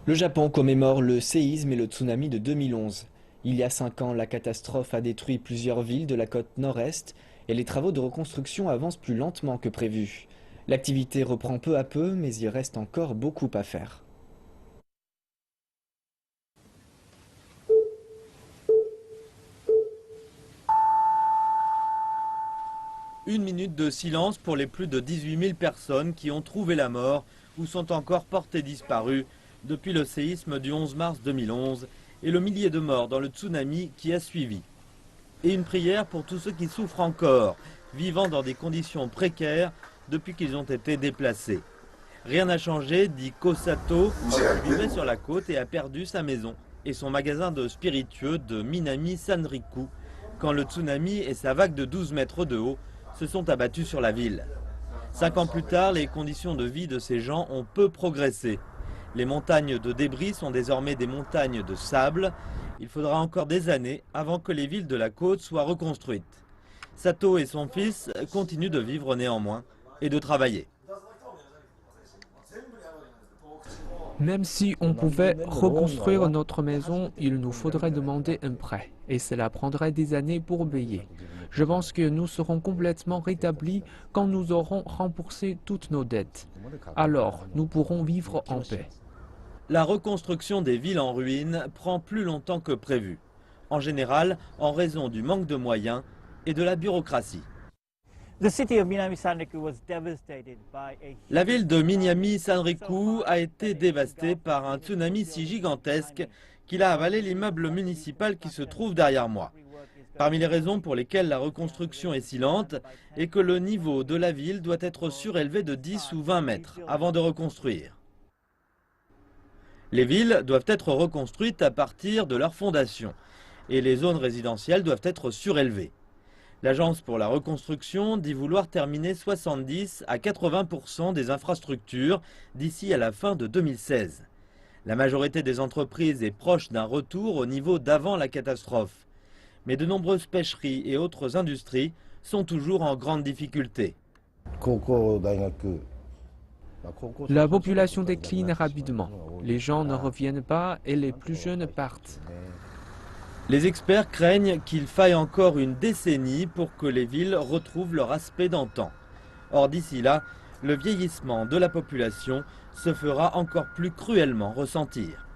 Le Japon commémore le séisme et le tsunami de 2011. Il y a 5 ans, la catastrophe a détruit plusieurs villes de la côte nord-est et les travaux de reconstruction avancent plus lentement que prévu. L'activité reprend peu à peu, mais il reste encore beaucoup à faire. Une minute de silence pour les plus de 18 000 personnes qui ont trouvé la mort ou sont encore portées disparues depuis le séisme du 11 mars 2011 et le millier de morts dans le tsunami qui a suivi. Et une prière pour tous ceux qui souffrent encore, vivant dans des conditions précaires depuis qu'ils ont été déplacés. Rien n'a changé, dit Kosato, qui vivait sur la côte et a perdu sa maison et son magasin de spiritueux de Minami Sanriku quand le tsunami et sa vague de 12 mètres de haut se sont abattus sur la ville. 5 ans plus tard, les conditions de vie de ces gens ont peu progressé. Les montagnes de débris sont désormais des montagnes de sable. Il faudra encore des années avant que les villes de la côte soient reconstruites. Sato et son fils continuent de vivre néanmoins et de travailler. Même si on pouvait reconstruire notre maison, il nous faudrait demander un prêt et cela prendrait des années pour payer. Je pense que nous serons complètement rétablis quand nous aurons remboursé toutes nos dettes. Alors, nous pourrons vivre en paix. La reconstruction des villes en ruine prend plus longtemps que prévu, en général en raison du manque de moyens et de la bureaucratie. La ville de Minami Sanriku a été dévastée par un tsunami si gigantesque qu'il a avalé l'immeuble municipal qui se trouve derrière moi. Parmi les raisons pour lesquelles la reconstruction est si lente est que le niveau de la ville doit être surélevé de 10 ou 20 mètres avant de reconstruire. Les villes doivent être reconstruites à partir de leurs fondations et les zones résidentielles doivent être surélevées. L'Agence pour la reconstruction dit vouloir terminer 70 à 80% des infrastructures d'ici à la fin de 2016. La majorité des entreprises est proche d'un retour au niveau d'avant la catastrophe. Mais de nombreuses pêcheries et autres industries sont toujours en grande difficulté. La population décline rapidement. Les gens ne reviennent pas et les plus jeunes partent. Les experts craignent qu'il faille encore une décennie pour que les villes retrouvent leur aspect d'antan. Or d'ici là, le vieillissement de la population se fera encore plus cruellement ressentir.